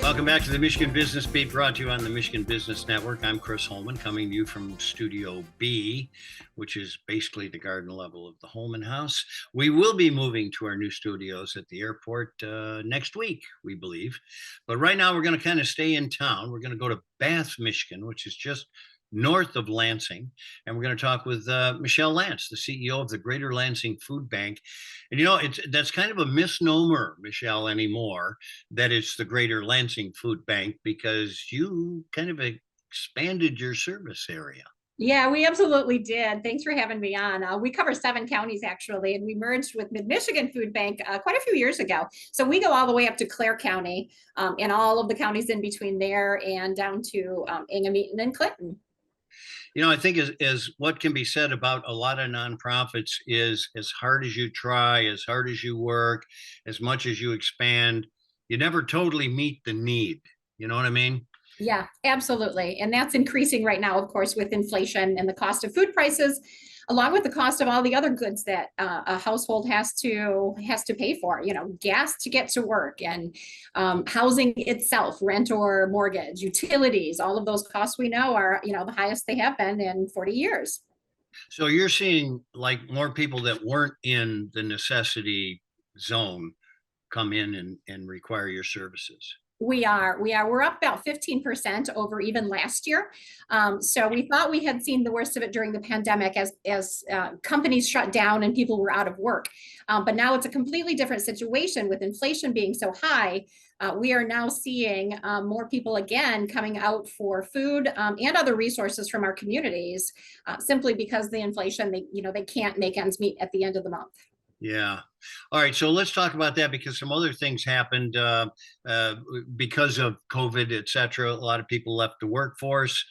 Welcome back to the Michigan Business Beat, brought to you on the Michigan Business Network. I'm Chris Holman, coming to you from Studio B, which is basically the garden level of the Holman House. We will be moving to our new studios at the airport next week, we believe. But right now, we're going to kind of stay in town. We're going to go to Bath, Michigan, which is just north of Lansing. And we're going to talk with Michelle Lantz, the CEO of the Greater Lansing Food Bank. And that's kind of a misnomer, Michelle, anymore, that it's the Greater Lansing Food Bank, because you kind of expanded your service area. Yeah, we absolutely did. Thanks for having me on. We cover 7 counties actually, and we merged with Mid-Michigan Food Bank quite a few years ago. So we go all the way up to Clare County and all of the counties in between there and down to Ingham, Eaton, and Clinton. I think as what can be said about a lot of nonprofits is, as hard as you try, as hard as you work, as much as you expand, you never totally meet the need. You know what I mean? Yeah, absolutely. And that's increasing right now, of course, with inflation and the cost of food prices, along with the cost of all the other goods that a household has to pay for, gas to get to work, and housing itself, rent or mortgage, utilities. All of those costs we know are, the highest they have been in 40 years. So you're seeing like more people that weren't in the necessity zone come in and require your services. We're up about 15% over even last year. So we thought we had seen the worst of it during the pandemic as companies shut down and people were out of work. But now it's a completely different situation with inflation being so high. We are now seeing more people again coming out for food and other resources from our communities, simply because the inflation, they can't make ends meet at the end of the month. Yeah. All right. So let's talk about that, because some other things happened because of COVID, et cetera. A lot of people left the workforce,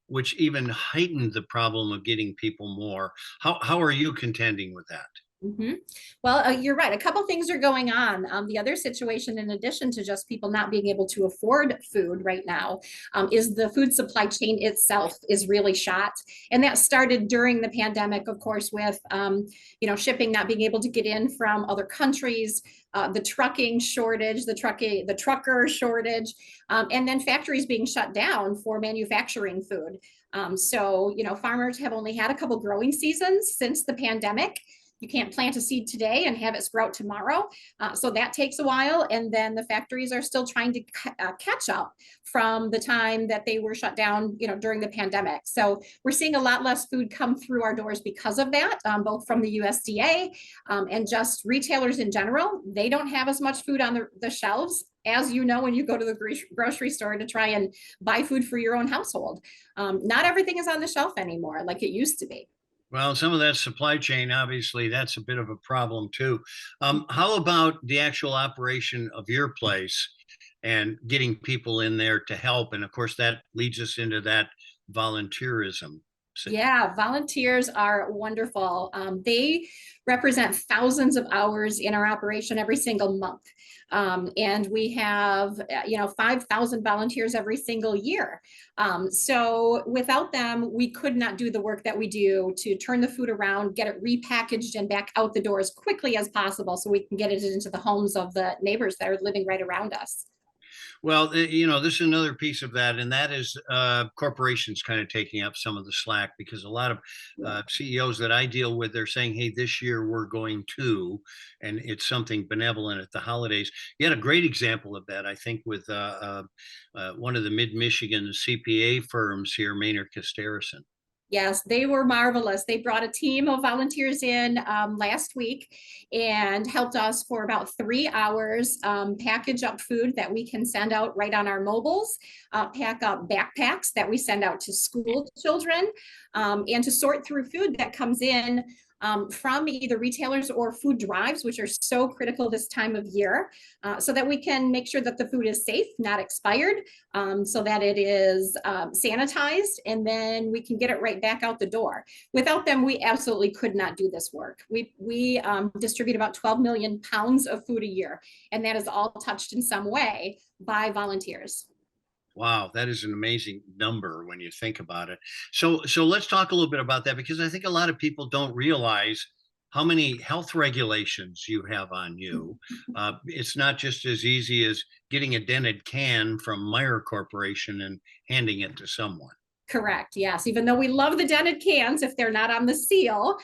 which even heightened the problem of getting people more. How are you contending with that? Mm-hmm. Well, you're right. A couple things are going on. The other situation, in addition to just people not being able to afford food right now, is the food supply chain itself is really shot. And that started during the pandemic, of course, with, shipping not being able to get in from other countries, the trucking shortage, the trucker shortage, and then factories being shut down for manufacturing food. So, farmers have only had a couple growing seasons since the pandemic. You can't plant a seed today and have it sprout tomorrow. So that takes a while. And then the factories are still trying to catch up from the time that they were shut down, during the pandemic. So we're seeing a lot less food come through our doors because of that, both from the USDA and just retailers in general. They don't have as much food on the shelves as when you go to the grocery store to try and buy food for your own household. Not everything is on the shelf anymore like it used to be. Well, some of that supply chain, obviously, that's a bit of a problem too. How about the actual operation of your place and getting people in there to help? And of course, that leads us into that volunteerism. Yeah, volunteers are wonderful. They represent thousands of hours in our operation every single month. And we have, 5,000 volunteers every single year. So without them, we could not do the work that we do to turn the food around, get it repackaged and back out the door as quickly as possible so we can get it into the homes of the neighbors that are living right around us. Well, this is another piece of that, and that is corporations kind of taking up some of the slack, because a lot of CEOs that I deal with, they're saying, hey, this year we're going to, and it's something benevolent at the holidays. You had a great example of that, I think, with one of the mid-Michigan CPA firms here, Maner Costerisan. Yes, they were marvelous. They brought a team of volunteers in last week and helped us for about 3 hours package up food that we can send out right on our mobiles, pack up backpacks that we send out to school children, and to sort through food that comes in from either retailers or food drives, which are so critical this time of year, so that we can make sure that the food is safe, not expired, so that it is sanitized, and then we can get it right back out the door. Without them, we absolutely could not do this work. We distribute about 12 million pounds of food a year, and that is all touched in some way by volunteers. Wow, that is an amazing number when you think about it. So let's talk a little bit about that, because I think a lot of people don't realize how many health regulations you have on you. It's not just as easy as getting a dented can from Maner Corporation and handing it to someone. Correct. Yes. Even though we love the dented cans, if they're not on the seal,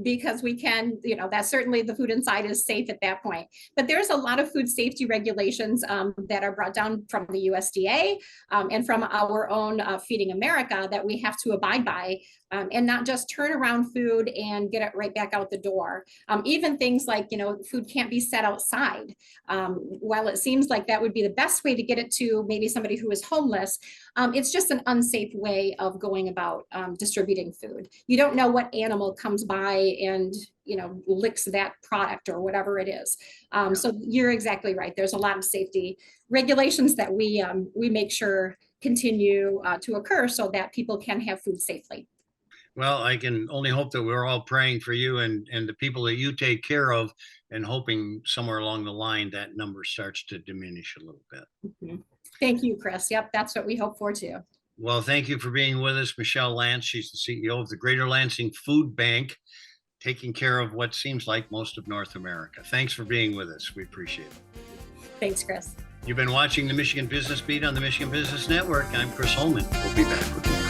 because we can, that certainly the food inside is safe at that point. But there's a lot of food safety regulations that are brought down from the USDA and from our own Feeding America that we have to abide by. And not just turn around food and get it right back out the door. Even things like, food can't be set outside. While it seems like that would be the best way to get it to maybe somebody who is homeless, it's just an unsafe way of going about distributing food. You don't know what animal comes by and licks that product or whatever it is. So you're exactly right. There's a lot of safety regulations that we make sure continue to occur so that people can have food safely. Well, I can only hope that we're all praying for you and the people that you take care of, and hoping somewhere along the line that number starts to diminish a little bit. Mm-hmm. Thank you, Chris. Yep, that's what we hope for too. Well, thank you for being with us, Michelle Lantz. She's the CEO of the Greater Lansing Food Bank, taking care of what seems like most of North America. Thanks for being with us. We appreciate it. Thanks, Chris. You've been watching the Michigan Business Beat on the Michigan Business Network. I'm Chris Holman. We'll be back with more.